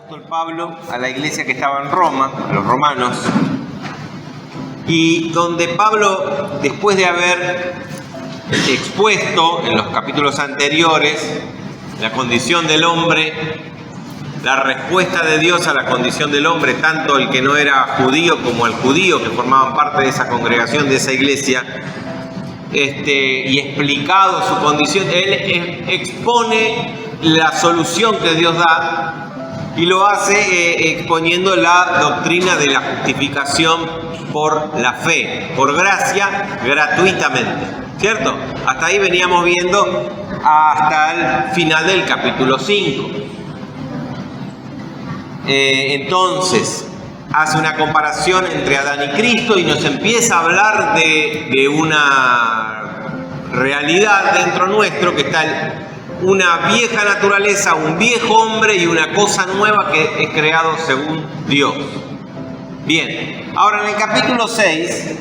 apóstol Pablo a la iglesia que estaba en Roma, a los romanos, y donde Pablo, después de haber expuesto en los capítulos anteriores la condición del hombre, la respuesta de Dios a la condición del hombre, tanto el que no era judío como el judío, que formaban parte de esa congregación, de esa iglesia, y explicado su condición, él expone la solución que Dios da y lo hace exponiendo la doctrina de la justificación por la fe, por gracia, gratuitamente, ¿cierto? Hasta ahí veníamos viendo hasta el final del capítulo 5. Entonces, hace una comparación entre Adán y Cristo y nos empieza a hablar de una realidad dentro nuestro, que está una vieja naturaleza, un viejo hombre y una cosa nueva que es creado según Dios. Bien, ahora en el capítulo 6,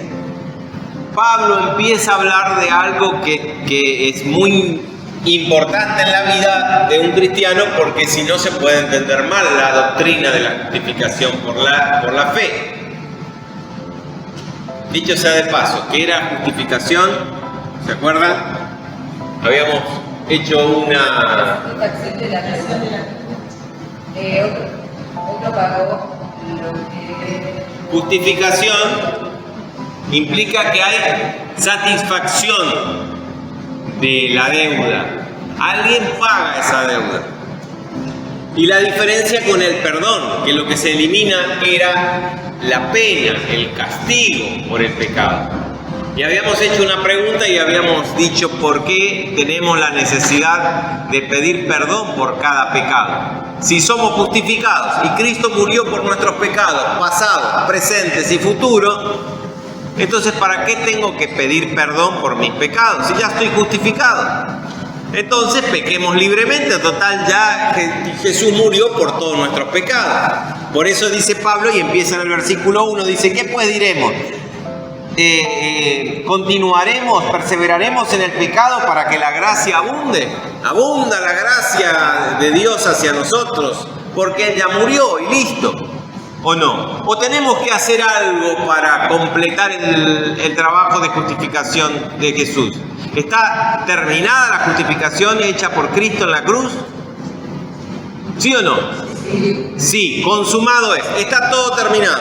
Pablo empieza a hablar de algo que es muy importante en la vida de un cristiano, porque si no se puede entender mal la doctrina de la justificación por la fe. Dicho sea de paso, ¿qué era justificación? ¿Se acuerdan? Habíamos hecho una... Otro pagó lo que... Justificación implica que hay satisfacción de la deuda. Alguien paga esa deuda. Y la diferencia con el perdón, que lo que se elimina era la pena, el castigo por el pecado. Y habíamos hecho una pregunta y habíamos dicho por qué tenemos la necesidad de pedir perdón por cada pecado. Si somos justificados y Cristo murió por nuestros pecados, pasados, presentes y futuros, entonces ¿para qué tengo que pedir perdón por mis pecados si ya estoy justificado? Entonces pequemos libremente, total, ya Jesús murió por todos nuestros pecados. Por eso dice Pablo, y empieza en el versículo 1, dice, ¿qué pues diremos? ¿Continuaremos, perseveraremos en el pecado para que la gracia abunde? Abunda la gracia de Dios hacia nosotros, porque Él ya murió y listo. ¿O no? ¿O tenemos que hacer algo para completar el trabajo de justificación de Jesús? ¿Está terminada la justificación hecha por Cristo en la cruz? ¿Sí o no? Sí, consumado es. Está todo terminado.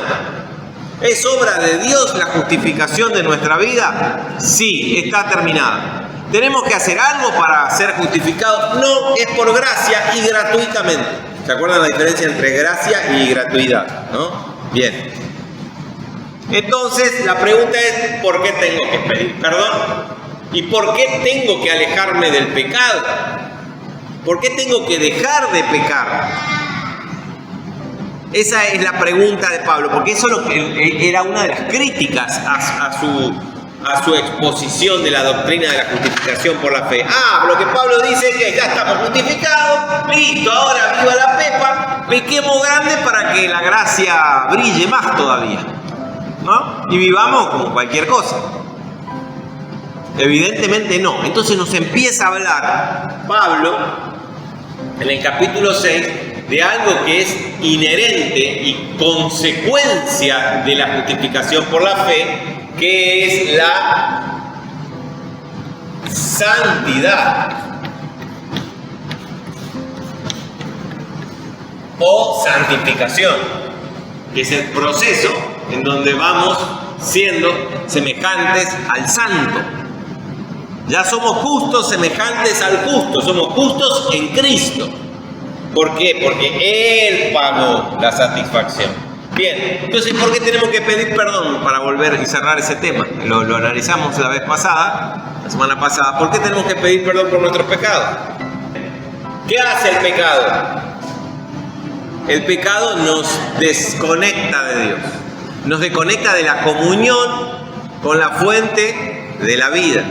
¿Es obra de Dios la justificación de nuestra vida? Sí, está terminada. ¿Tenemos que hacer algo para ser justificados? No, es por gracia y gratuitamente. ¿Se acuerdan la diferencia entre gracia y gratuidad? ¿No? Bien. Entonces, la pregunta es, ¿por qué tengo que pedir perdón? ¿Y por qué tengo que alejarme del pecado? ¿Por qué tengo que dejar de pecar? Esa es la pregunta de Pablo, porque eso era una de las críticas a su exposición de la doctrina de la justificación por la fe. Lo que Pablo dice es que ya estamos justificados, listo, ahora viva la pepa, pequemos grande para que la gracia brille más todavía, ¿no? Y vivamos como cualquier cosa. Evidentemente no. Entonces nos empieza a hablar Pablo en el capítulo 6 de algo que es inherente y consecuencia de la justificación por la fe, que es la santidad o santificación, que es el proceso en donde vamos siendo semejantes al santo. Ya somos justos semejantes al justo, somos justos en Cristo. ¿Por qué? Porque Él pagó la satisfacción. Bien, entonces, ¿por qué tenemos que pedir perdón? Para volver y cerrar ese tema. Lo analizamos la vez pasada, la semana pasada. ¿Por qué tenemos que pedir perdón por nuestros pecados? ¿Qué hace el pecado? El pecado nos desconecta de Dios. Nos desconecta de la comunión con la fuente de la vida.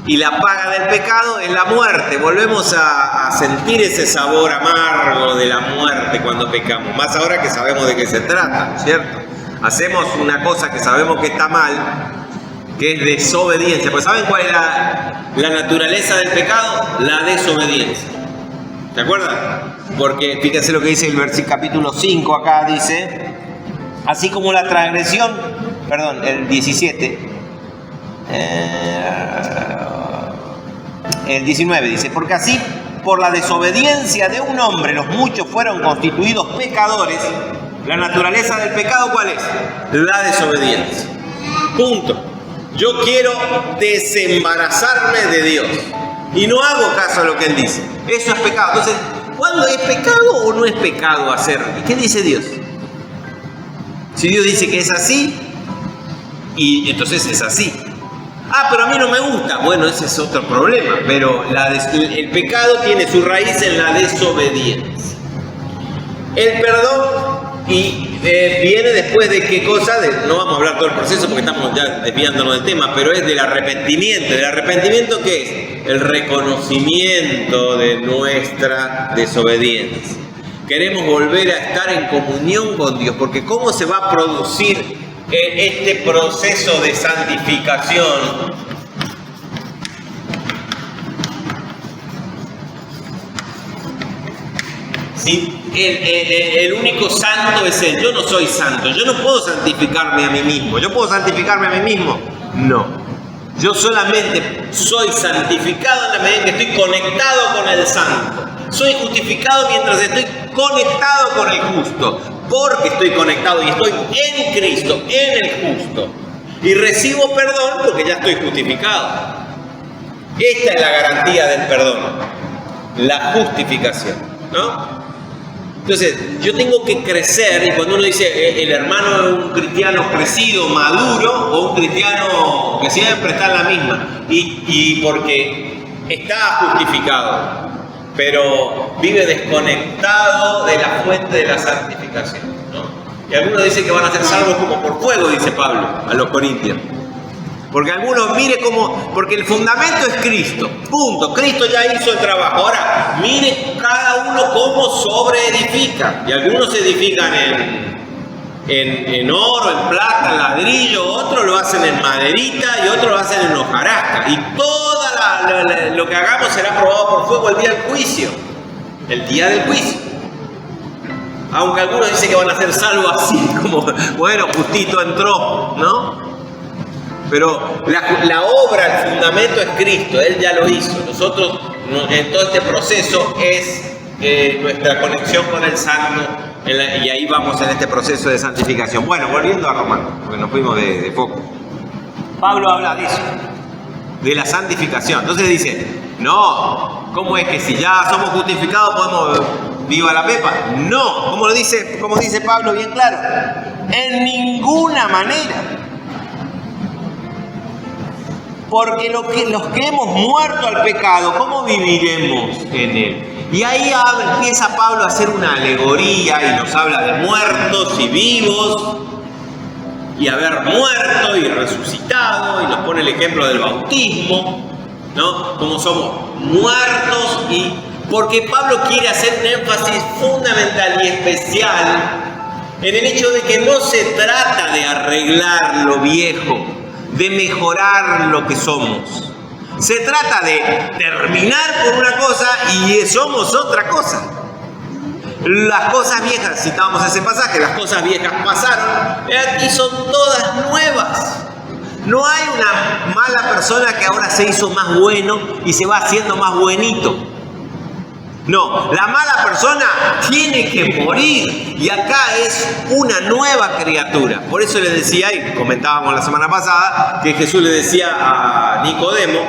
Y la paga del pecado es la muerte. Volvemos a sentir ese sabor amargo de la muerte cuando pecamos. Más ahora que sabemos de qué se trata, ¿cierto? Hacemos una cosa que sabemos que está mal, que es desobediencia. Pues ¿saben cuál es la naturaleza del pecado? La desobediencia. ¿Se acuerdan? Porque fíjense lo que dice el versículo capítulo 5 acá, dice, así como la transgresión, perdón, el 17, el 19 dice, porque así por la desobediencia de un hombre los muchos fueron constituidos pecadores. La naturaleza del pecado, ¿cuál es? La desobediencia. Punto. Yo quiero desembarazarme de Dios y no hago caso a lo que Él dice. Eso es pecado. Entonces, ¿cuándo es pecado o no es pecado hacerlo? ¿Y qué dice Dios? Si Dios dice que es así, y entonces es así. Ah, pero a mí no me gusta. Bueno, ese es otro problema. Pero el pecado tiene su raíz en la desobediencia. El perdón viene después de qué cosa, no vamos a hablar todo el proceso porque estamos ya desviándonos del tema, pero es del arrepentimiento. ¿El arrepentimiento qué es? El reconocimiento de nuestra desobediencia. Queremos volver a estar en comunión con Dios, porque ¿cómo se va a producir este proceso de santificación? Si el único santo es Él. Yo no soy santo, yo no puedo santificarme a mí mismo. ¿Yo puedo santificarme a mí mismo? No. Yo solamente soy santificado en la medida en que estoy conectado con el santo. Soy justificado mientras estoy conectado con el justo, porque estoy conectado y estoy en Cristo, en el justo. Y recibo perdón porque ya estoy justificado. Esta es la garantía del perdón, la justificación, ¿no? Entonces, yo tengo que crecer, y cuando uno dice el hermano es un cristiano crecido, maduro, o un cristiano que siempre está en la misma, y porque está justificado, pero vive desconectado de la fuente de la santificación, ¿no? Y algunos dicen que van a ser salvos como por fuego, dice Pablo a los corintios. Porque algunos, mire cómo, porque el fundamento es Cristo, punto. Cristo ya hizo el trabajo. Ahora, mire cada uno cómo sobreedifica. Y algunos se edifican en oro, en plata, en ladrillo, otros lo hacen en maderita y otros lo hacen en hojarasca. Y todo lo que hagamos será probado por fuego el día del juicio. El día del juicio. Aunque algunos dicen que van a ser salvos así, como, bueno, justito entró, ¿no? Pero la obra, el fundamento es Cristo, Él ya lo hizo. Nosotros, en todo este proceso, es nuestra conexión con el Santo, y ahí vamos en este proceso de santificación. Bueno, volviendo a Romanos, porque nos fuimos de foco. Pablo habla de eso, de la santificación. Entonces dice, no, ¿cómo es que si ya somos justificados podemos viva la pepa? No, como dice Pablo bien claro, en ninguna manera. Porque los que hemos muerto al pecado, ¿cómo viviremos en él? Y ahí empieza Pablo a hacer una alegoría y nos habla de muertos y vivos, y haber muerto y resucitado, y nos pone el ejemplo del bautismo, ¿no? Como somos muertos, y porque Pablo quiere hacer un énfasis fundamental y especial en el hecho de que no se trata de arreglar lo viejo, de mejorar lo que somos. Se trata de terminar con una cosa y somos otra cosa. Las cosas viejas, citábamos ese pasaje, las cosas viejas pasaron y son todas nuevas. No hay una mala persona que ahora se hizo más bueno y se va haciendo más buenito. No, la mala persona tiene que morir y acá es una nueva criatura. Por eso le decía, y comentábamos la semana pasada, que Jesús le decía a Nicodemo,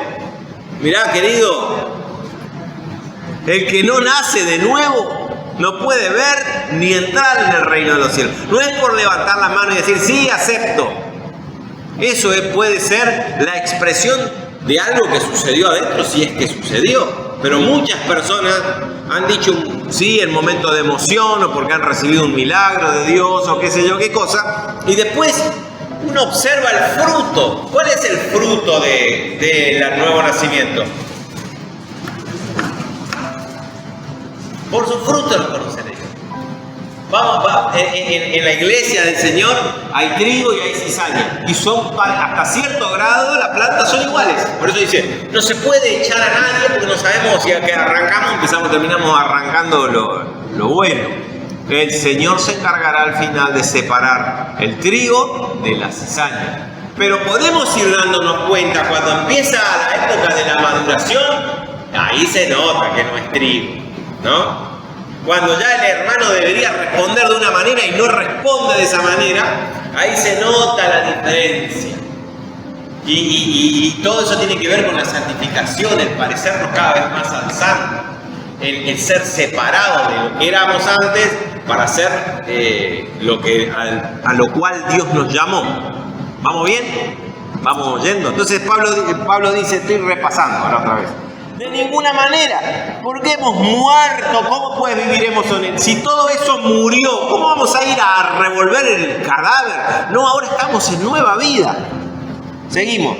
mirá querido, el que no nace de nuevo no puede ver ni entrar en el reino de los cielos. No es por levantar la mano y decir, sí, acepto. Eso puede ser la expresión de algo que sucedió adentro, si es que sucedió. Pero muchas personas han dicho sí en momentos de emoción o porque han recibido un milagro de Dios o qué sé yo qué cosa. Y después uno observa el fruto. ¿Cuál es el fruto del nuevo nacimiento? Por sus frutos los conoceréis. En la iglesia del Señor hay trigo y hay cizaña. Y son, hasta cierto grado, las plantas son iguales. Por eso dice, no se puede echar a nadie porque no sabemos si que arrancamos, terminamos arrancando lo bueno. El Señor se encargará al final de separar el trigo de la cizaña. Pero podemos ir dándonos cuenta cuando empieza la época de la maduración, ahí se nota que no es trigo, ¿no? Cuando ya el hermano debería responder de una manera y no responde de esa manera, ahí se nota la diferencia. Y todo eso tiene que ver con la santificación, el parecernos cada vez más al santo, el ser separados de lo que éramos antes para ser a lo cual Dios nos llamó. ¿Vamos bien? ¿Vamos yendo? Entonces Pablo dice, estoy repasando ahora otra vez. De ninguna manera, porque hemos muerto, ¿cómo pues viviremos con él? Si todo eso murió, ¿cómo vamos a ir a revolver el cadáver? No, ahora estamos en nueva vida. Seguimos.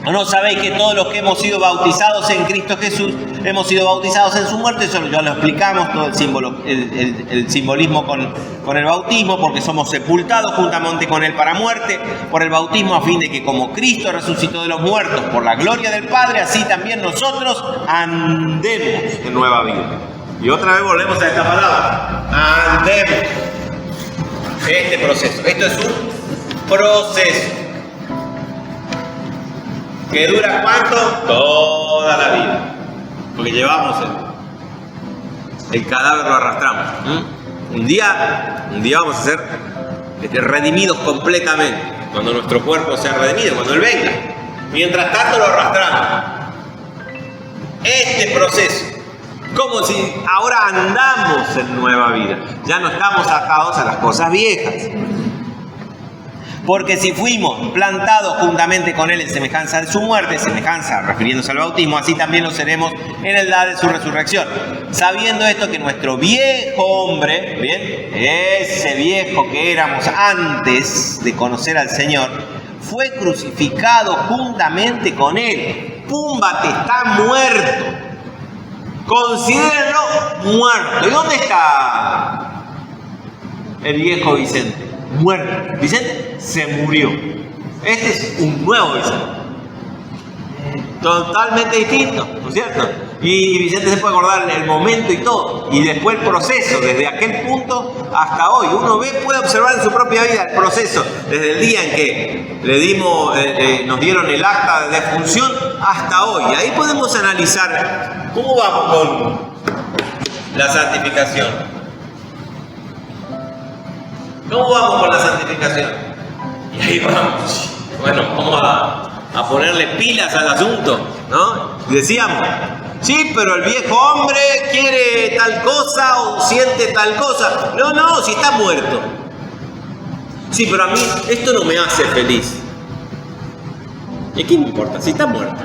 ¿No sabéis que todos los que hemos sido bautizados en Cristo Jesús, hemos sido bautizados en su muerte? Eso ya lo explicamos, todo el simbolismo con el bautismo, porque somos sepultados juntamente con él para muerte, por el bautismo a fin de que como Cristo resucitó de los muertos por la gloria del Padre, así también nosotros andemos en nueva vida. Y otra vez volvemos a esta palabra, andemos. Este proceso, esto es un proceso. ¿Que dura cuánto? Toda la vida. Porque llevamos el cadáver, lo arrastramos. Un día vamos a ser redimidos completamente. Cuando nuestro cuerpo sea redimido, cuando Él venga. Mientras tanto lo arrastramos. Este proceso. Como si ahora andamos en nueva vida. Ya no estamos atados a las cosas viejas. Porque si fuimos plantados juntamente con Él en semejanza de su muerte, semejanza refiriéndose al bautismo, así también lo seremos en el día de su resurrección. Sabiendo esto que nuestro viejo hombre, bien, ese viejo que éramos antes de conocer al Señor, fue crucificado juntamente con Él. ¡Púmbate! Está muerto. Considérenlo muerto. ¿Y dónde está el viejo Vicente? Muerto. Vicente se murió. Este es un nuevo Vicente. Totalmente distinto, ¿no es cierto? Y Vicente se puede acordar el momento y todo. Y después el proceso, desde aquel punto hasta hoy. Uno puede observar en su propia vida el proceso, desde el día en que nos dieron el acta de defunción hasta hoy. Y ahí podemos analizar cómo vamos con la santificación. ¿Cómo vamos con la santificación? Y ahí vamos. Bueno, vamos a ponerle pilas al asunto, ¿no? Decíamos, sí, pero el viejo hombre quiere tal cosa o siente tal cosa. No, si está muerto. Sí, pero a mí esto no me hace feliz. ¿Y qué me importa? Si está muerto.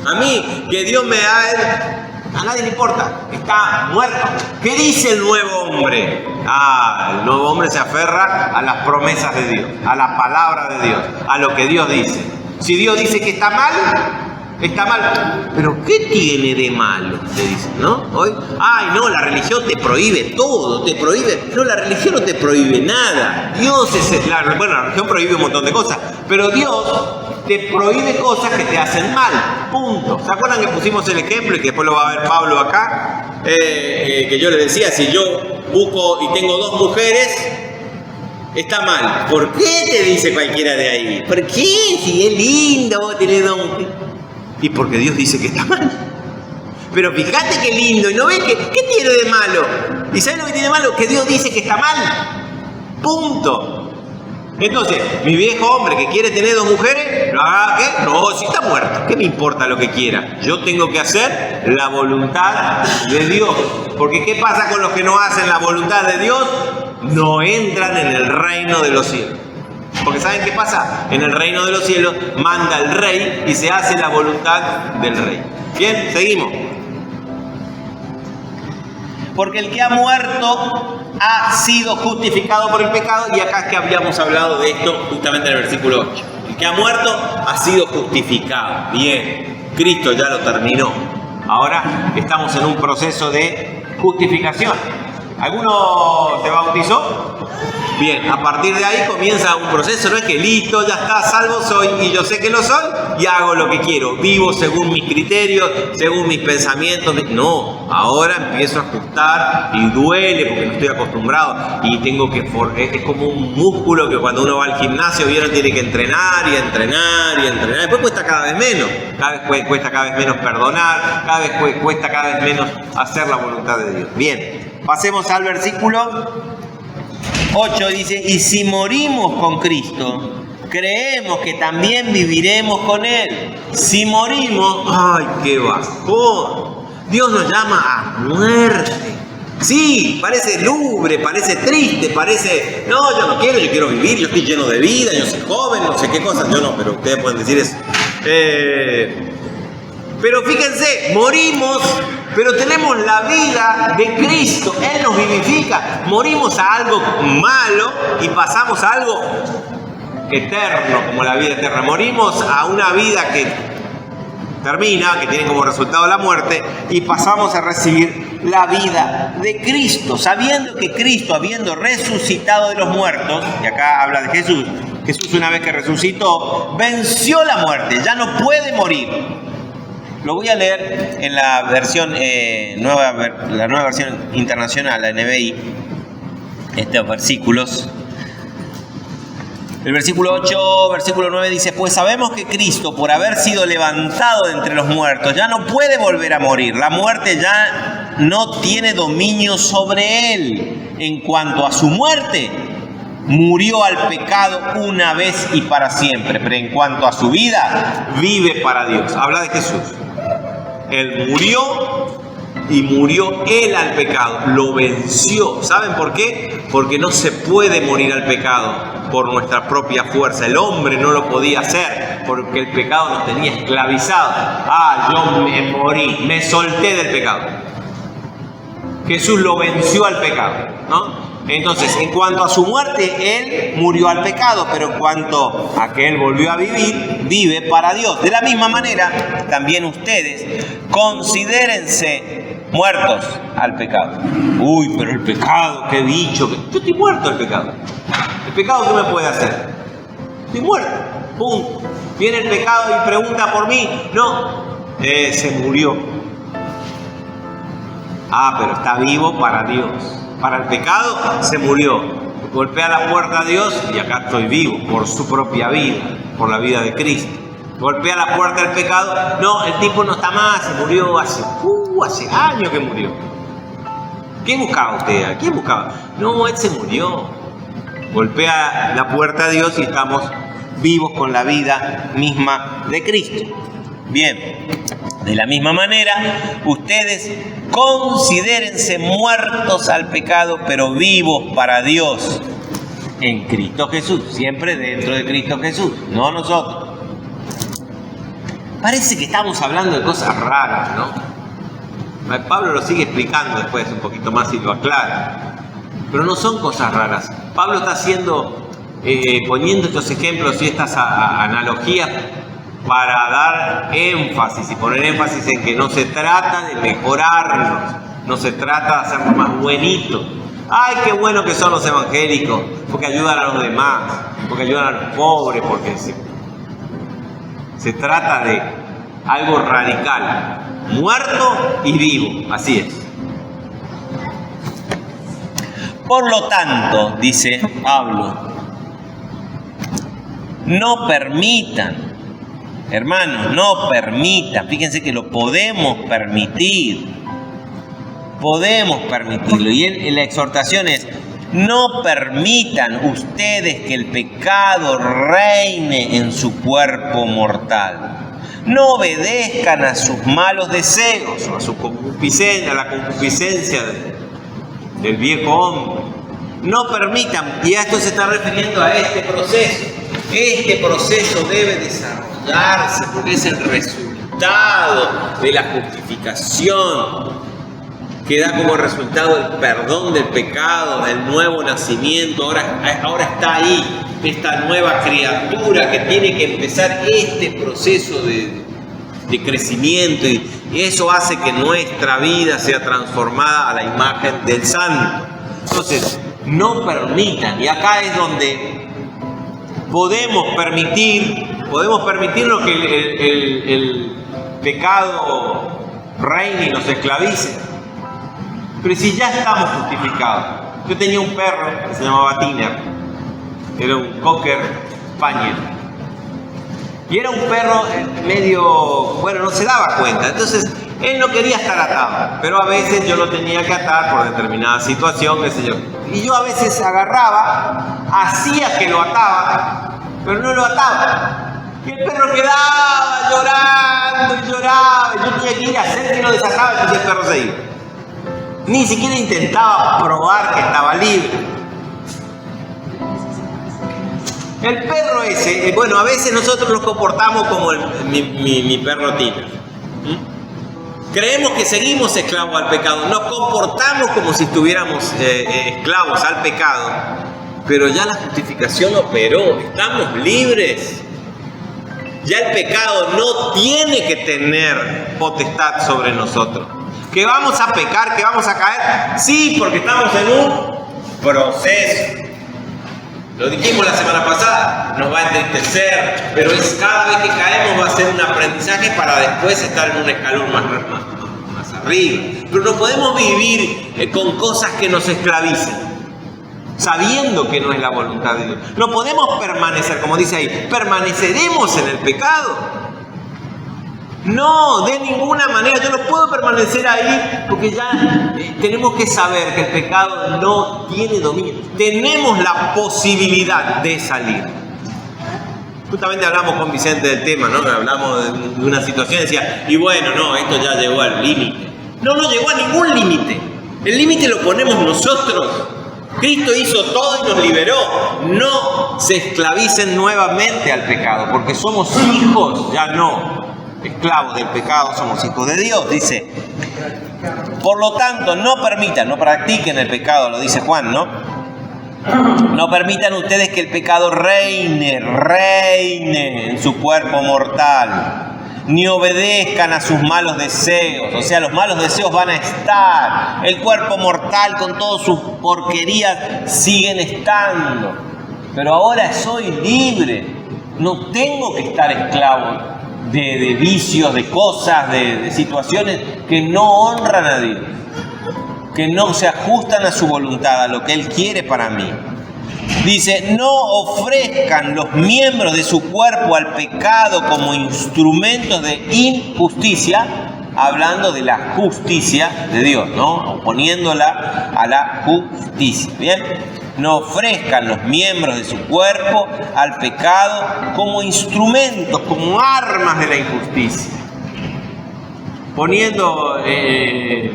A mí, que Dios me ha... A nadie le importa, está muerto. ¿Qué dice el nuevo hombre? El nuevo hombre se aferra a las promesas de Dios, a la palabra de Dios, a lo que Dios dice. Si Dios dice que está mal, está mal. ¿Pero qué tiene de malo? Te dicen, ¿no? Hoy, no, la religión te prohíbe todo, te prohíbe. No, la religión no te prohíbe nada. Dios es... la religión prohíbe un montón de cosas, pero Dios te prohíbe cosas que te hacen mal, punto. ¿Se acuerdan que pusimos el ejemplo y que después lo va a ver Pablo acá? Que yo le decía, si yo busco y tengo 2 mujeres, está mal. ¿Por qué te dice cualquiera de ahí? ¿Por qué? Si es lindo vos tenés 2 mujeres. Y porque Dios dice que está mal. Pero fíjate qué lindo, y no ves ¿qué tiene de malo? ¿Y sabes lo que tiene de malo? Que Dios dice que está mal. Punto. Entonces, mi viejo hombre que quiere tener 2 mujeres, ¿qué? No, si está muerto, ¿qué me importa lo que quiera? Yo tengo que hacer la voluntad de Dios. Porque ¿qué pasa con los que no hacen la voluntad de Dios? No entran en el reino de los cielos. Porque ¿saben qué pasa? En el reino de los cielos manda el rey y se hace la voluntad del rey. Bien, seguimos. Porque el que ha muerto ha sido justificado por el pecado, y acá es que habíamos hablado de esto justamente en el versículo 8. El que ha muerto ha sido justificado. Bien, Cristo ya lo terminó. Ahora estamos en un proceso de justificación. ¿Alguno se bautizó? Bien, a partir de ahí comienza un proceso, no es que listo, ya está, salvo soy y yo sé que lo soy y hago lo que quiero, vivo según mis criterios, según mis pensamientos. No, ahora empiezo a ajustar y duele porque no estoy acostumbrado y tengo que, es como un músculo que cuando uno va al gimnasio, vieron, tiene que entrenar y entrenar y entrenar. Después cuesta cada vez menos, cuesta cada vez menos perdonar, cuesta cada vez menos hacer la voluntad de Dios. Bien, pasemos al versículo 8, dice, y si morimos con Cristo, creemos que también viviremos con Él. Si morimos, ¡ay, qué bajón! Dios nos llama a muerte. Sí, parece lúgubre, parece triste, parece, no, yo no quiero, yo quiero vivir, yo estoy lleno de vida, yo soy joven, no sé qué cosas, yo no, pero ustedes pueden decir eso. Pero fíjense, morimos, pero tenemos la vida de Cristo. Él nos vivifica. Morimos a algo malo y pasamos a algo eterno, como la vida eterna. Morimos a una vida que termina, que tiene como resultado la muerte, y pasamos a recibir la vida de Cristo, sabiendo que Cristo, habiendo resucitado de los muertos, y acá habla de Jesús, Jesús una vez que resucitó, venció la muerte, ya no puede morir. Lo voy a leer en la versión la nueva versión internacional, la NBI, estos versículos. El versículo 8, versículo 9 dice, pues sabemos que Cristo, por haber sido levantado de entre los muertos, ya no puede volver a morir. La muerte ya no tiene dominio sobre él. En cuanto a su muerte, murió al pecado una vez y para siempre. Pero en cuanto a su vida, vive para Dios. Habla de Jesús. Él murió y murió Él al pecado, lo venció. ¿Saben por qué? Porque no se puede morir al pecado por nuestra propia fuerza. El hombre no lo podía hacer porque el pecado nos tenía esclavizados. Yo me morí, me solté del pecado. Jesús lo venció al pecado, ¿no? Entonces, en cuanto a su muerte, Él murió al pecado, pero en cuanto a que Él volvió a vivir, vive para Dios. De la misma manera, también ustedes considérense muertos al pecado. Uy, pero el pecado, qué bicho. Yo estoy muerto al pecado. ¿El pecado qué me puede hacer? Estoy muerto. Punto. Viene el pecado y pregunta por mí. No, se murió. Pero está vivo para Dios. Para el pecado se murió. Golpea la puerta a Dios y acá estoy vivo por su propia vida, por la vida de Cristo. Golpea la puerta del pecado. No, el tipo no está más, se murió hace años que murió. ¿Qué buscaba usted? ¿A quién buscaba? No, él se murió. Golpea la puerta a Dios y estamos vivos con la vida misma de Cristo. Bien. De la misma manera, ustedes considérense muertos al pecado, pero vivos para Dios en Cristo Jesús. Siempre dentro de Cristo Jesús, no nosotros. Parece que estamos hablando de cosas raras, ¿no? Pablo lo sigue explicando después un poquito más y lo aclara. Pero no son cosas raras. Pablo está poniendo estos ejemplos y estas analogías para dar énfasis y poner énfasis en que no se trata de mejorarnos, no se trata de hacernos más buenitos. ¡Ay, qué bueno que son los evangélicos! Porque ayudan a los demás, porque ayudan a los pobres, porque se trata de algo radical, muerto y vivo, así es. Por lo tanto, dice Pablo, no permitan, hermanos, no permitan, fíjense que lo podemos permitirlo. Y la exhortación es, no permitan ustedes que el pecado reine en su cuerpo mortal. No obedezcan a sus malos deseos, o a su concupiscencia, a la concupiscencia del viejo hombre. No permitan, y a esto se está refiriendo a este proceso. Este proceso debe desarrollarse porque es el resultado de la justificación que da como resultado el perdón del pecado, del nuevo nacimiento. Ahora está ahí esta nueva criatura que tiene que empezar este proceso de crecimiento, y eso hace que nuestra vida sea transformada a la imagen del Santo. Entonces, no permitan, y acá es donde podemos permitirnos que el pecado reine y nos esclavice. Pero si ya estamos justificados. Yo tenía un perro que se llamaba Tiner, era un Cocker Spaniel. Y era un perro medio, bueno, no se daba cuenta. Entonces, él no quería estar atado, pero a veces yo lo tenía que atar por determinada situación, qué sé yo. Y yo a veces agarraba, hacía que lo ataba, pero no lo ataba. Y el perro quedaba llorando y lloraba. Y yo tenía que ir a hacer que lo desataba, entonces el perro se iba. Ni siquiera intentaba probar que estaba libre. El perro ese, bueno, a veces nosotros nos comportamos como mi perro Tina. Creemos que seguimos esclavos al pecado, nos comportamos como si estuviéramos esclavos al pecado, pero ya la justificación operó, estamos libres. Ya el pecado no tiene que tener potestad sobre nosotros. ¿Que vamos a pecar, que vamos a caer? Sí, porque estamos en un proceso. Lo dijimos la semana pasada, nos va a entristecer, pero cada vez que caemos va a ser un aprendizaje para después estar en un escalón más arriba. Pero no podemos vivir con cosas que nos esclavicen, sabiendo que no es la voluntad de Dios. No podemos permanecer, como dice ahí, permaneceremos en el pecado. No, de ninguna manera. Yo no puedo permanecer ahí porque ya tenemos que saber que el pecado no tiene dominio. Tenemos la posibilidad de salir. Justamente hablamos con Vicente del tema, ¿no? Hablamos de una situación y decía, y bueno, no, esto ya llegó al límite. No llegó a ningún límite. El límite lo ponemos nosotros. Cristo hizo todo y nos liberó. No se esclavicen nuevamente al pecado, porque somos hijos, ya no esclavos del pecado, somos hijos de Dios, dice. Por lo tanto, no practiquen el pecado, lo dice Juan, ¿no? No permitan ustedes que el pecado reine en su cuerpo mortal, ni obedezcan a sus malos deseos. O sea, los malos deseos van a estar, el cuerpo mortal con todas sus porquerías siguen estando. Pero ahora soy libre, no tengo que estar esclavo de vicios, de cosas, de situaciones que no honran a Dios, que no se ajustan a su voluntad, a lo que Él quiere para mí. Dice, no ofrezcan los miembros de su cuerpo al pecado como instrumentos de injusticia, hablando de la justicia de Dios, ¿no? Oponiéndola a la justicia, ¿bien? No ofrezcan los miembros de su cuerpo al pecado como instrumentos, como armas de la injusticia. Poniendo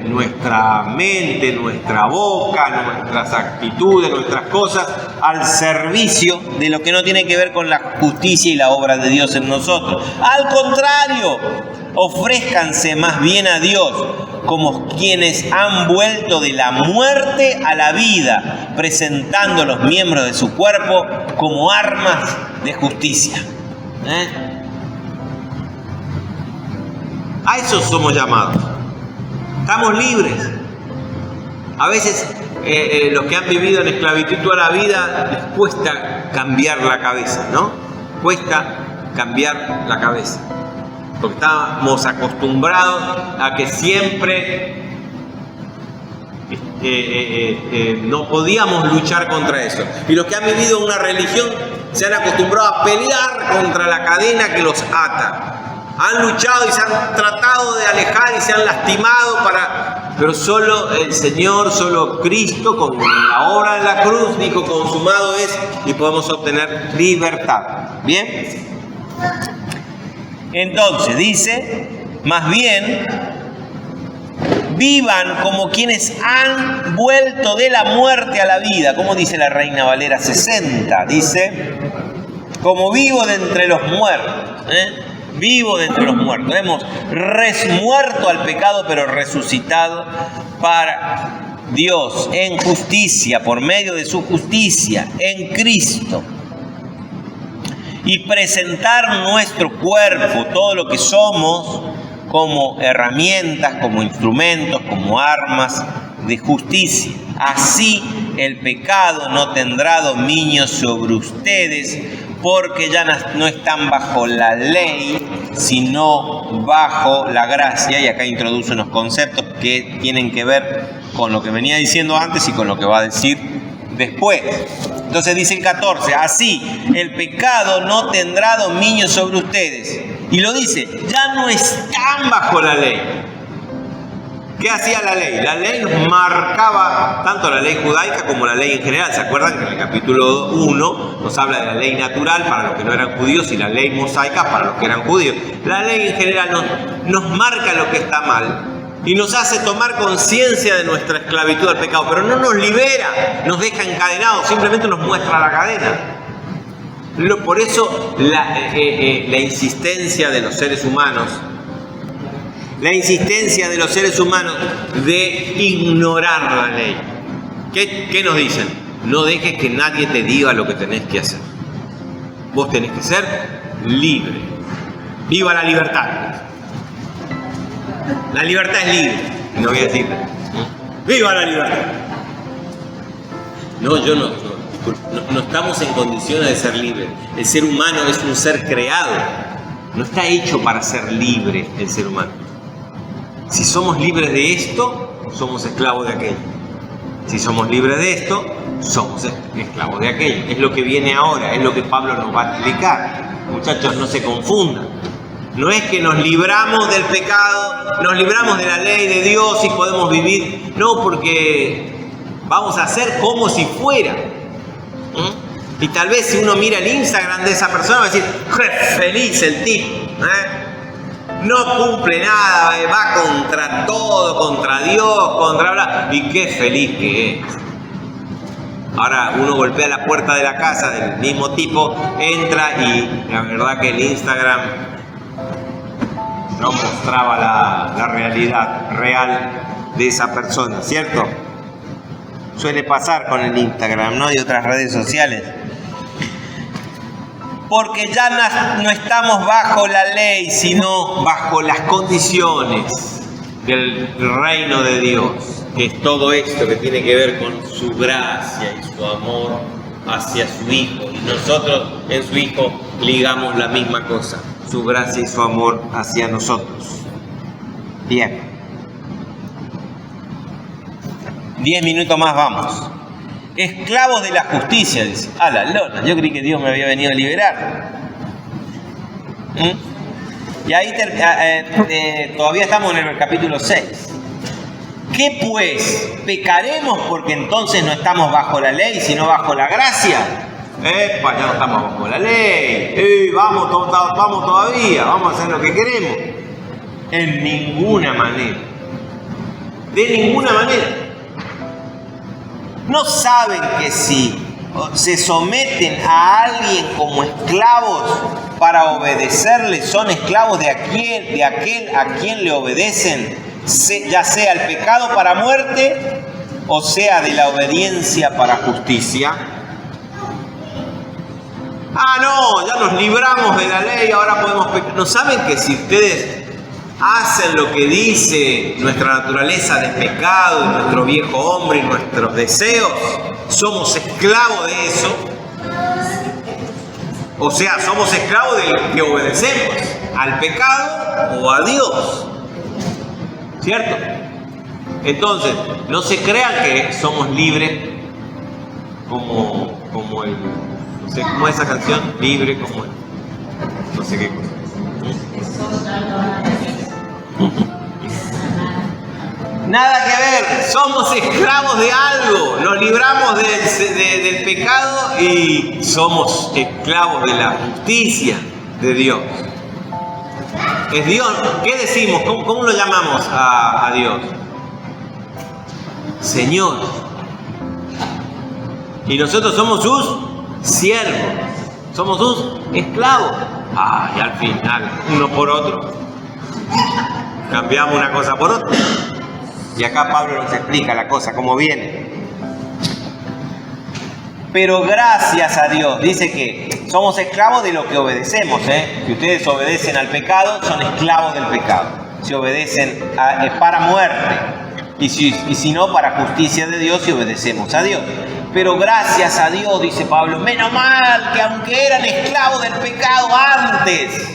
nuestra mente, nuestra boca, nuestras actitudes, nuestras cosas al servicio de lo que no tiene que ver con la justicia y la obra de Dios en nosotros. Al contrario, ofrézcanse más bien a Dios como quienes han vuelto de la muerte a la vida, presentando los miembros de su cuerpo como armas de justicia. A eso somos llamados. Estamos libres. A veces los que han vivido en esclavitud toda la vida les cuesta cambiar la cabeza, ¿no? Cuesta cambiar la cabeza. Porque estamos acostumbrados a que siempre no podíamos luchar contra eso. Y los que han vivido una religión se han acostumbrado a pelear contra la cadena que los ata. Han luchado y se han tratado de alejar y se han lastimado pero solo el Señor, solo Cristo, con la obra de la cruz, dijo consumado es, y podemos obtener libertad. ¿Bien? Entonces dice, más bien, vivan como quienes han vuelto de la muerte a la vida. Como dice la Reina Valera 60, dice, como vivo de entre los muertos, vivo de entre los muertos. Hemos muerto al pecado, pero resucitado para Dios en justicia, por medio de su justicia, en Cristo. Y presentar nuestro cuerpo, todo lo que somos, como herramientas, como instrumentos, como armas de justicia. así el pecado no tendrá dominio sobre ustedes, porque ya no están bajo la ley, sino bajo la gracia. Y acá introduce unos conceptos que tienen que ver con lo que venía diciendo antes y con lo que va a decir después. Entonces dice el 14, así el pecado no tendrá dominio sobre ustedes. Y lo dice, ya no están bajo la ley. ¿Qué hacía la ley? La ley nos marcaba tanto la ley judaica como la ley en general. ¿Se acuerdan que en el capítulo 1 nos habla de la ley natural para los que no eran judíos y la ley mosaica para los que eran judíos? La ley en general nos marca lo que está mal y nos hace tomar conciencia de nuestra esclavitud al pecado, pero no nos libera, nos deja encadenados, simplemente nos muestra la cadena. Por eso la insistencia de los seres humanos, de ignorar la ley. ¿Qué nos dicen? No dejes que nadie te diga lo que tenés que hacer. Vos tenés que ser libre. ¡Viva la libertad! La libertad es libre. No voy a decir, ¡viva la libertad! No, no estamos en condiciones de ser libres. El ser humano es un ser creado. No está hecho para ser libre el ser humano. Si somos libres de esto, somos esclavos de aquello. Si somos libres de esto, somos esclavos de aquello. Es lo que viene ahora, es lo que Pablo nos va a explicar. Muchachos, no se confundan. No es que nos libramos del pecado, nos libramos de la ley de Dios y podemos vivir. No, porque vamos a hacer como si fuera. Y tal vez si uno mira el Instagram de esa persona va a decir, feliz el tipo. No cumple nada, va contra todo, contra Dios, contra bla. Y qué feliz que es. Ahora uno golpea la puerta de la casa del mismo tipo, entra y la verdad que el Instagram no mostraba la realidad real de esa persona, ¿cierto? Suele pasar con el Instagram, ¿no? Y otras redes sociales. Porque ya no estamos bajo la ley, sino bajo las condiciones del reino de Dios, que es todo esto que tiene que ver con su gracia y su amor hacia su Hijo. Y nosotros en su Hijo ligamos la misma cosa, su gracia y su amor hacia nosotros. Bien. 10 minutos más vamos. Esclavos de la justicia, dice. A la lona, yo creí que Dios me había venido a liberar. Y ahí todavía estamos en el capítulo 6. ¿Qué pues? ¿Pecaremos porque entonces no estamos bajo la ley, sino bajo la gracia? Ya no estamos bajo la ley. Vamos todavía, vamos a hacer lo que queremos. En ninguna manera. De ninguna manera. ¿No saben que si se someten a alguien como esclavos para obedecerle, son esclavos de aquel a quien le obedecen, ya sea el pecado para muerte o sea de la obediencia para justicia? No, ya nos libramos de la ley, ahora podemos pecar. ¿No saben que si ustedes hacen lo que dice nuestra naturaleza de pecado, nuestro viejo hombre y nuestros deseos, somos esclavos de eso? O sea, somos esclavos del que obedecemos, al pecado o a Dios, ¿cierto? Entonces, no se crean que somos libres como el, no sé cómo es esa canción, libre como el, no sé qué cosa. Nada que ver, somos esclavos de algo, nos libramos del pecado y somos esclavos de la justicia de Dios. Es Dios, ¿qué decimos? ¿Cómo lo llamamos a Dios? Señor. Y nosotros somos sus siervos, somos sus esclavos. Y al final, uno por otro, cambiamos una cosa por otra. Y acá Pablo nos explica la cosa, cómo viene. Pero gracias a Dios, dice que somos esclavos de lo que obedecemos. Si ustedes obedecen al pecado, son esclavos del pecado. Si obedecen para muerte, y si no, para justicia de Dios y obedecemos a Dios. Pero gracias a Dios, dice Pablo, menos mal que aunque eran esclavos del pecado antes,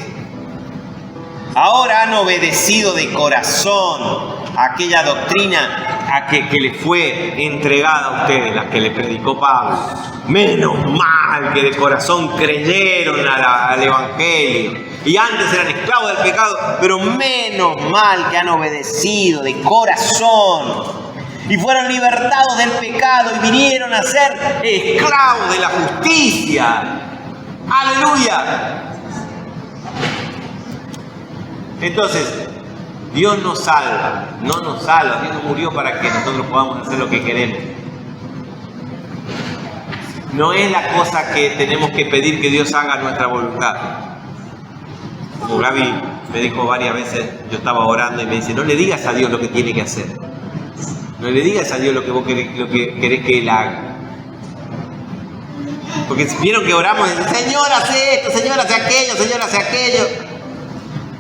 ahora han obedecido de corazón aquella doctrina que le fue entregada a ustedes, la que le predicó Pablo. Menos mal que de corazón creyeron al Evangelio. Y antes eran esclavos del pecado, pero menos mal que han obedecido de corazón. Y fueron libertados del pecado y vinieron a ser esclavos de la justicia. ¡Aleluya! Entonces, Dios nos salva, no nos salva. Dios no murió para que nosotros podamos hacer lo que queremos. No es la cosa que tenemos que pedir que Dios haga nuestra voluntad. Como Gaby me dijo varias veces, yo estaba orando y me dice, no le digas a Dios lo que tiene que hacer. No le digas a Dios lo que vos querés que Él haga. Porque vieron que oramos y dicen, Señor, hace esto, Señor, hace aquello, Señor, hace aquello.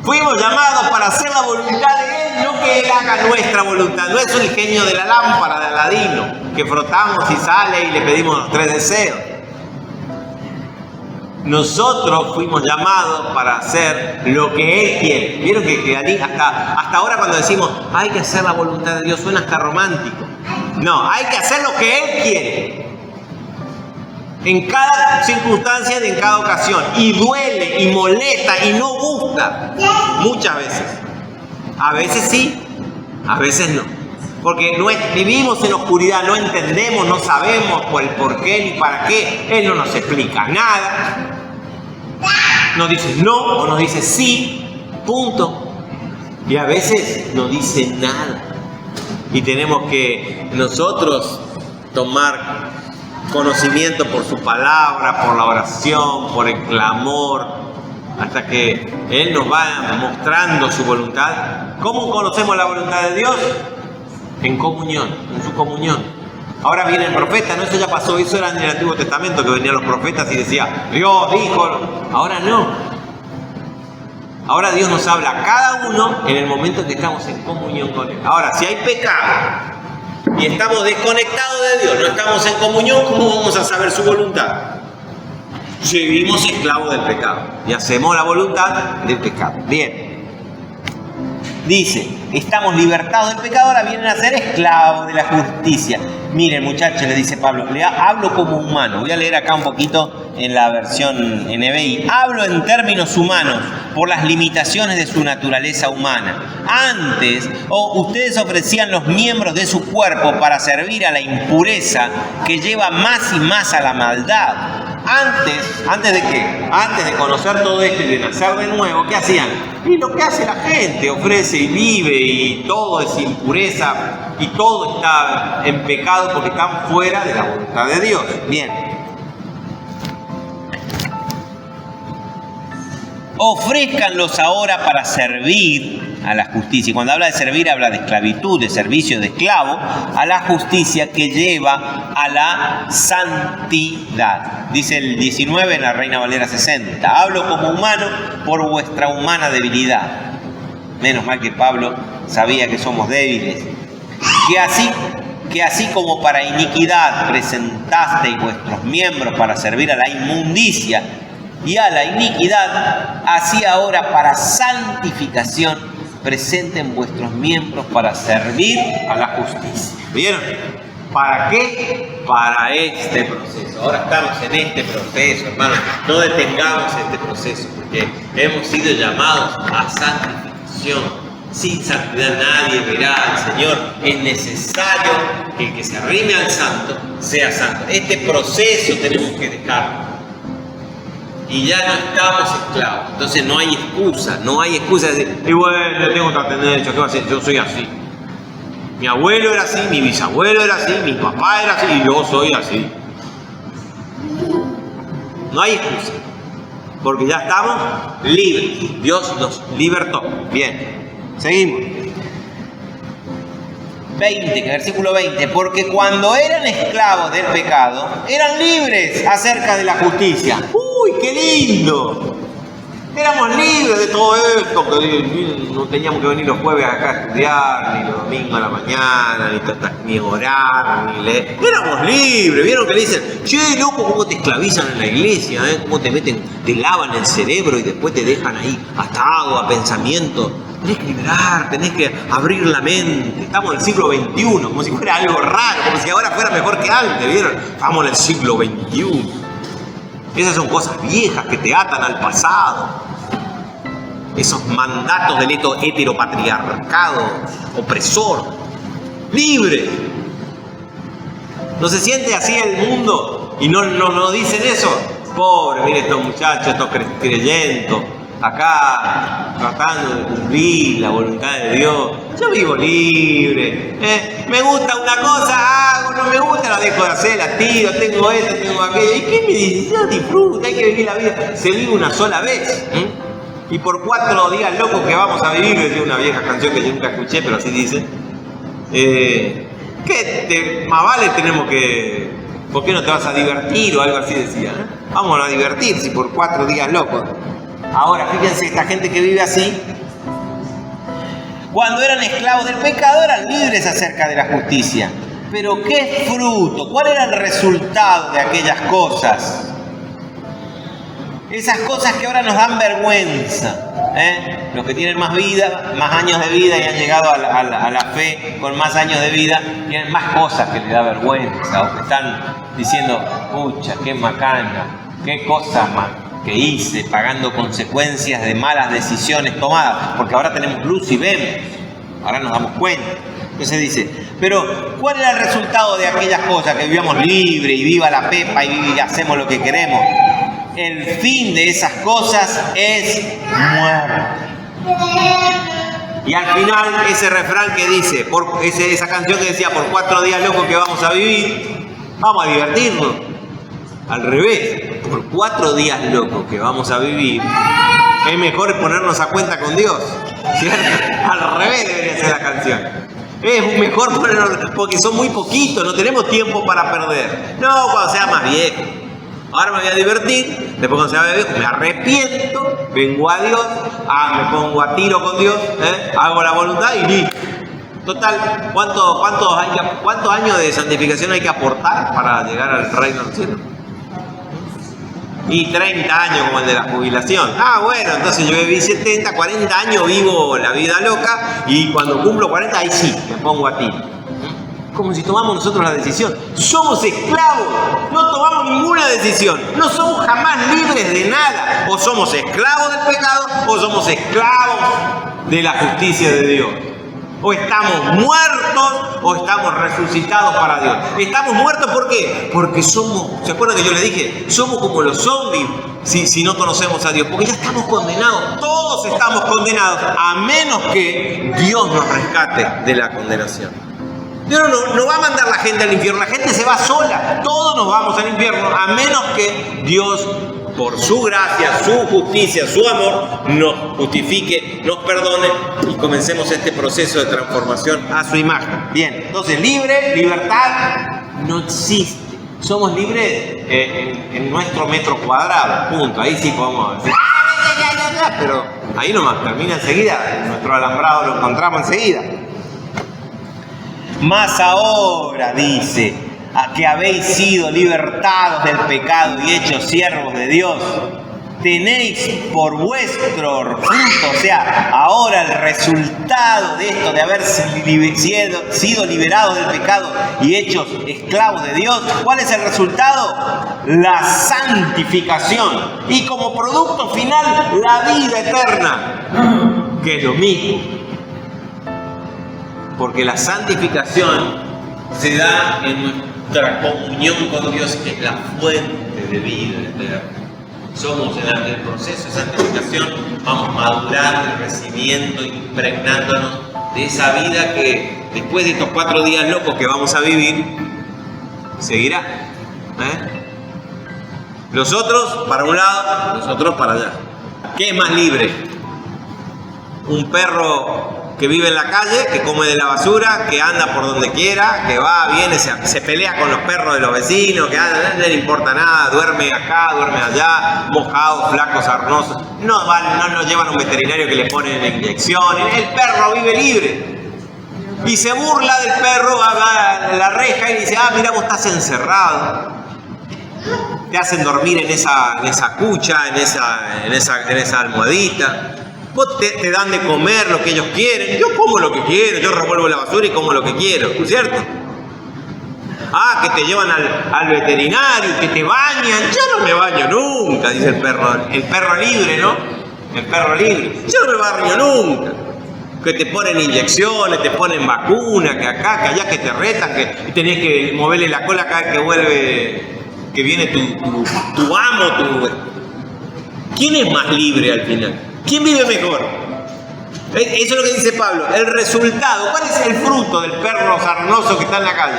Fuimos llamados para hacer la voluntad de Él, no que Él haga nuestra voluntad. No es el genio de la lámpara de Aladino, que frotamos y sale y le pedimos los 3 deseos. Nosotros fuimos llamados para hacer lo que Él quiere. Vieron que hasta ahora cuando decimos hay que hacer la voluntad de Dios suena hasta romántico. No, hay que hacer lo que Él quiere. En cada circunstancia y en cada ocasión. Y duele, y molesta, y no gusta. Muchas veces. A veces sí, a veces no. Porque vivimos en oscuridad, no entendemos, no sabemos por qué ni para qué. Él no nos explica nada. Nos dice no o nos dice sí, punto. Y a veces no dice nada. Y tenemos que nosotros tomar conocimiento por su palabra, por la oración, por el clamor, hasta que Él nos va mostrando su voluntad. ¿Cómo conocemos la voluntad de Dios? En comunión, en su comunión. Ahora viene el profeta, no, eso ya pasó, eso era en el Antiguo Testamento, que venían los profetas y decía, Dios dijo. Ahora no. Ahora Dios nos habla a cada uno en el momento en que estamos en comunión con Él. Ahora, si hay pecado y estamos desconectados de Dios, no estamos en comunión, ¿cómo vamos a saber su voluntad? Si vivimos esclavos del pecado y hacemos la voluntad del pecado. Bien. Dice, estamos libertados del pecado, ahora vienen a ser esclavos de la justicia. Miren, muchachos, le dice Pablo, hablo como humano. Voy a leer acá un poquito en la versión NBI. Hablo en términos humanos por las limitaciones de su naturaleza humana. Antes, ustedes ofrecían los miembros de su cuerpo para servir a la impureza que lleva más y más a la maldad. ¿Antes de qué? Antes de conocer todo esto y de nacer de nuevo, ¿qué hacían? Y lo que hace la gente, ofrece y vive y todo es impureza y todo está en pecado porque están fuera de la voluntad de Dios. Bien. Ofrézcanlos ahora para servir a la justicia. Y cuando habla de servir, habla de esclavitud, de servicio, de esclavo, a la justicia que lleva a la santidad. Dice el 19 en la Reina Valera 60. Hablo como humano por vuestra humana debilidad. Menos mal que Pablo sabía que somos débiles. Que así como para iniquidad presentasteis vuestros miembros para servir a la inmundicia y a la iniquidad, así ahora para santificación presenten vuestros miembros para servir a la justicia. ¿Vieron? ¿Para qué? Para este proceso. Ahora estamos en este proceso, hermanos. No detengamos este proceso porque hemos sido llamados a santificación. Sin santidad nadie verá al Señor. Es necesario que el que se arrime al santo sea santo. Este proceso tenemos que dejarlo. Y ya no estamos esclavos. Entonces no hay excusa. No hay excusa de decir, y bueno, yo tengo otra tendencia, ¿qué va a hacer? Yo soy así. Mi abuelo era así, mi bisabuelo era así, mi papá era así y yo soy así. No hay excusa. Porque ya estamos libres. Dios nos libertó. Bien. Seguimos. 20, versículo 20. Porque cuando eran esclavos del pecado, eran libres acerca de la justicia. ¡Uy, qué lindo! Éramos libres de todo esto, que no teníamos que venir los jueves acá a estudiar, ni los domingos a la mañana, ni orar, ni leer. Éramos libres. ¿Vieron que le dicen, che, loco, cómo te esclavizan en la iglesia? Cómo te meten, te lavan el cerebro y después te dejan ahí atado a pensamientos? Tenés que liberar, tenés que abrir la mente. Estamos en el siglo XXI, como si fuera algo raro, como si ahora fuera mejor que antes, ¿vieron? Estamos en el siglo XXI. Esas son cosas viejas que te atan al pasado. Esos mandatos del heteropatriarcado opresor. Libre. ¿No se siente así el mundo? Y no dicen eso. Pobre, mire estos muchachos, estos creyentes, acá tratando de cumplir la voluntad de Dios. Yo vivo libre. Me gusta una cosa, hago, no me gusta, la dejo de hacer, la tiro, tengo esto, tengo aquello. ¿Y qué me dice? Yo disfruto, hay que vivir la vida. Se vive una sola vez. Y por 4 días locos que vamos a vivir, decía una vieja canción que yo nunca escuché, pero así dice. Más vale tenemos que... ¿Por qué no te vas a divertir? O algo así decía. Vamos a divertir si por 4 días locos. Ahora, fíjense, esta gente que vive así, cuando eran esclavos del pecado, eran libres acerca de la justicia. Pero ¿qué fruto? ¿Cuál era el resultado de aquellas cosas? Esas cosas que ahora nos dan vergüenza. Los que tienen más vida, más años de vida y han llegado a la fe con más años de vida, tienen más cosas que les da vergüenza, o que están diciendo, pucha, qué macana, qué cosa más que hice, pagando consecuencias de malas decisiones tomadas, porque ahora tenemos luz y vemos, ahora nos damos cuenta. Entonces dice, pero ¿cuál era el resultado de aquellas cosas? Que vivíamos libre y viva la pepa y hacemos lo que queremos. El fin de esas cosas es muerte. Y al final ese refrán que dice, esa canción que decía, por 4 días locos que vamos a vivir, vamos a divertirnos. Al revés, por 4 días locos que vamos a vivir, es mejor ponernos a cuenta con Dios, ¿cierto? Al revés debería ser la canción. Es mejor ponernos, porque son muy poquitos, no tenemos tiempo para perder. No, cuando sea más viejo. Ahora me voy a divertir, después cuando sea viejo me arrepiento, vengo a Dios, me pongo a tiro con Dios, hago la voluntad y listo. Total, ¿cuántos años de santificación hay que aportar para llegar al reino del cielo? Y 30 años como el de la jubilación. Bueno, entonces yo viví 70, 40 años, vivo la vida loca, y cuando cumplo 40, ahí sí, me pongo a ti. Como si tomamos nosotros la decisión. Somos esclavos, no tomamos ninguna decisión, no somos jamás libres de nada. O somos esclavos del pecado, o somos esclavos de la justicia de Dios. O estamos muertos o estamos resucitados para Dios. Estamos muertos, ¿por qué? Porque somos, ¿se acuerdan que yo les dije? Somos como los zombies si no conocemos a Dios. Porque ya estamos condenados. Todos estamos condenados, a menos que Dios nos rescate de la condenación. Dios no va a mandar la gente al infierno. La gente se va sola. Todos nos vamos al infierno, a menos que Dios, por su gracia, su justicia, su amor, nos justifique, nos perdone y comencemos este proceso de transformación a su imagen. Bien, entonces libertad no existe. Somos libres en nuestro metro cuadrado, punto. Ahí sí podemos decir, pero ahí nomás, termina enseguida. Nuestro alambrado lo encontramos enseguida. Más ahora, dice, a que habéis sido libertados del pecado y hechos siervos de Dios, tenéis por vuestro fruto, o sea, ahora el resultado de esto, de haber sido liberados del pecado y hechos esclavos de Dios, ¿cuál es el resultado? La santificación, y como producto final, la vida eterna, que es lo mismo. Porque la santificación se da en nuestra comunión con Dios, que es la fuente de vida eterna. Somos en el proceso de santificación, vamos madurando y recibiendo, impregnándonos de esa vida que después de estos 4 días locos que vamos a vivir, seguirá. Los otros para un lado, los otros para allá. ¿Qué es más libre? ¿Un perro que vive en la calle, que come de la basura, que anda por donde quiera, que va, viene, se pelea con los perros de los vecinos, que no le importa nada, duerme acá, duerme allá, mojado, flaco, sarnoso. No lo llevan a un veterinario que le ponen inyección. El perro vive libre. Y se burla del perro, va a la reja y dice, mira, vos estás encerrado. Te hacen dormir en esa cucha, en esa almohadita. Vos te dan de comer lo que ellos quieren. Yo como lo que quiero, yo revuelvo la basura y como lo que quiero, ¿cierto? Que te llevan al veterinario, que te bañan. Yo no me baño nunca, dice el perro libre, ¿no? El perro libre. Yo no me baño nunca. Que te ponen inyecciones, te ponen vacunas, que acá, que allá, que te retan, que tenés que moverle la cola cada vez que vuelve, que viene tu amo, ¿Quién es más libre al final? ¿Quién vive mejor? Eso es lo que dice Pablo. El resultado, ¿cuál es el fruto del perro sarnoso que está en la calle?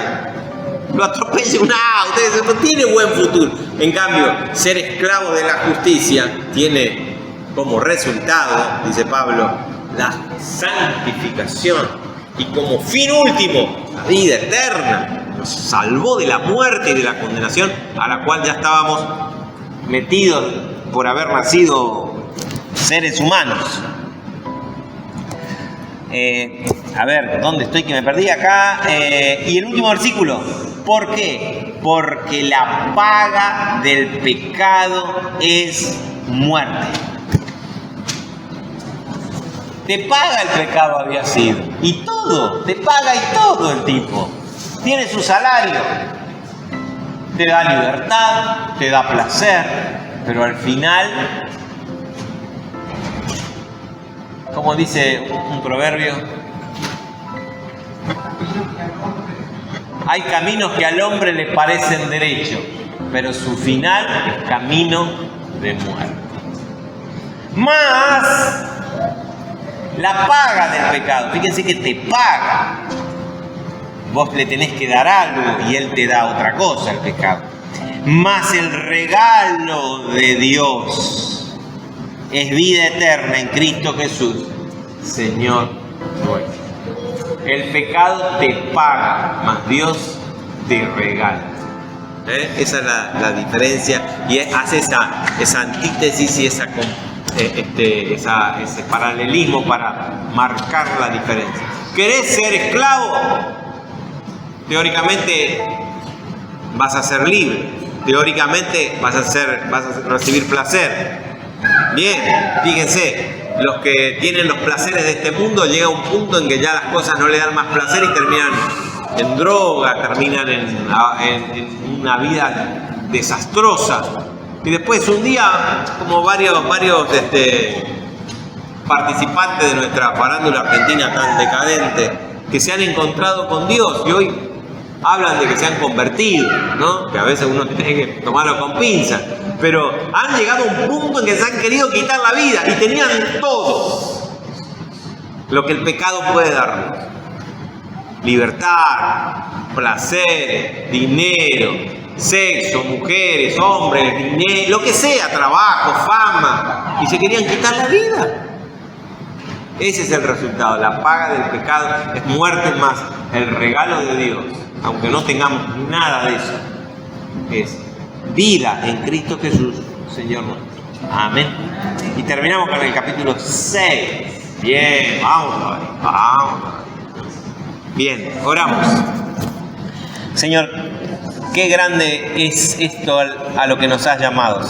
Lo atropella un auto, no tiene buen futuro. En cambio, ser esclavo de la justicia tiene como resultado, dice Pablo, la santificación y como fin último, la vida eterna. Nos salvó de la muerte y de la condenación a la cual ya estábamos metidos por haber nacido seres humanos. A ver, ¿dónde estoy? Que me perdí acá. Y el último versículo. ¿Por qué? Porque la paga del pecado es muerte. Te paga el pecado, había sido. Y todo, te paga y todo el tipo. Tiene su salario. Te da libertad, te da placer, pero al final, como dice un proverbio, hay caminos que al hombre le parecen derechos, pero su final es camino de muerte. Más la paga del pecado, fíjense que te paga. Vos le tenés que dar algo y él te da otra cosa, el pecado. Más el regalo de Dios es vida eterna en Cristo Jesús, Señor nuestro. El pecado te paga, más Dios te regala. Esa es la diferencia y hace esa antítesis y ese paralelismo para marcar la diferencia. ¿Querés ser esclavo? Teóricamente vas a ser libre. Teóricamente vas a recibir placer. Bien, fíjense, los que tienen los placeres de este mundo llega a un punto en que ya las cosas no le dan más placer y terminan en droga, terminan en una vida desastrosa. Y después un día, como varios participantes de nuestra farándula argentina tan decadente, que se han encontrado con Dios y hoy hablan de que se han convertido, ¿no? Que a veces uno tiene que tomarlo con pinzas, pero han llegado a un punto en que se han querido quitar la vida y tenían todo lo que el pecado puede dar: libertad, placer, dinero, sexo, mujeres, hombres, dinero, lo que sea, trabajo, fama, y se querían quitar la vida. Ese es el resultado. La paga del pecado es muerte, más el regalo de Dios, aunque no tengamos nada de eso, es vida en Cristo Jesús, Señor nuestro. Amén. Y terminamos con el capítulo 6. Bien, vamos. Bien, oramos. Señor, qué grande es esto a lo que nos has llamado.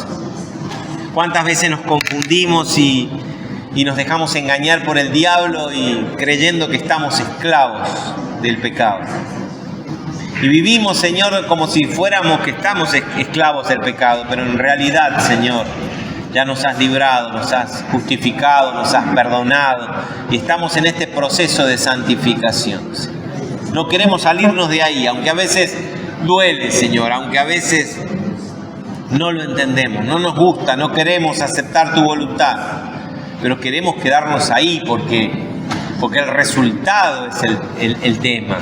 Cuántas veces nos confundimos y nos dejamos engañar por el diablo y creyendo que estamos esclavos del pecado. Y vivimos, Señor, como si fuéramos que estamos esclavos del pecado, pero en realidad, Señor, ya nos has librado, nos has justificado, nos has perdonado y estamos en este proceso de santificación. No queremos salirnos de ahí, aunque a veces duele, Señor, aunque a veces no lo entendemos, no nos gusta, no queremos aceptar tu voluntad, pero queremos quedarnos ahí porque el resultado es el tema.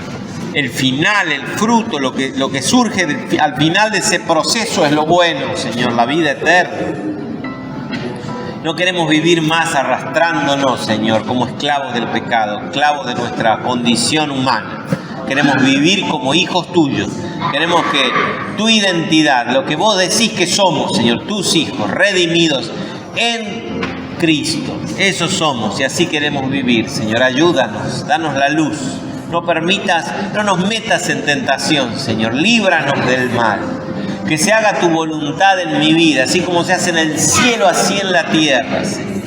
El final, el fruto, lo que surge al final de ese proceso es lo bueno, Señor, la vida eterna. No queremos vivir más arrastrándonos, Señor, como esclavos del pecado, esclavos de nuestra condición humana. Queremos vivir como hijos tuyos. Queremos que tu identidad, lo que vos decís que somos, Señor, tus hijos, redimidos en Cristo, eso somos y así queremos vivir, Señor. Ayúdanos, danos la luz. No nos metas en tentación, Señor. Líbranos del mal. Que se haga tu voluntad en mi vida, así como se hace en el cielo, así en la tierra, Señor.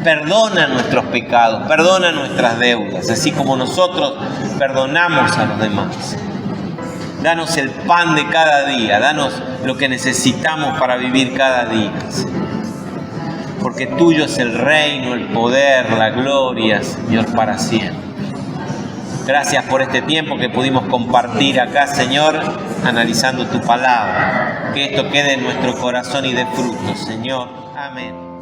Perdona nuestros pecados, perdona nuestras deudas, así como nosotros perdonamos a los demás. Danos el pan de cada día, danos lo que necesitamos para vivir cada día, Señor. Porque tuyo es el reino, el poder, la gloria, Señor, para siempre. Gracias por este tiempo que pudimos compartir acá, Señor, analizando tu palabra. Que esto quede en nuestro corazón y dé fruto, Señor. Amén.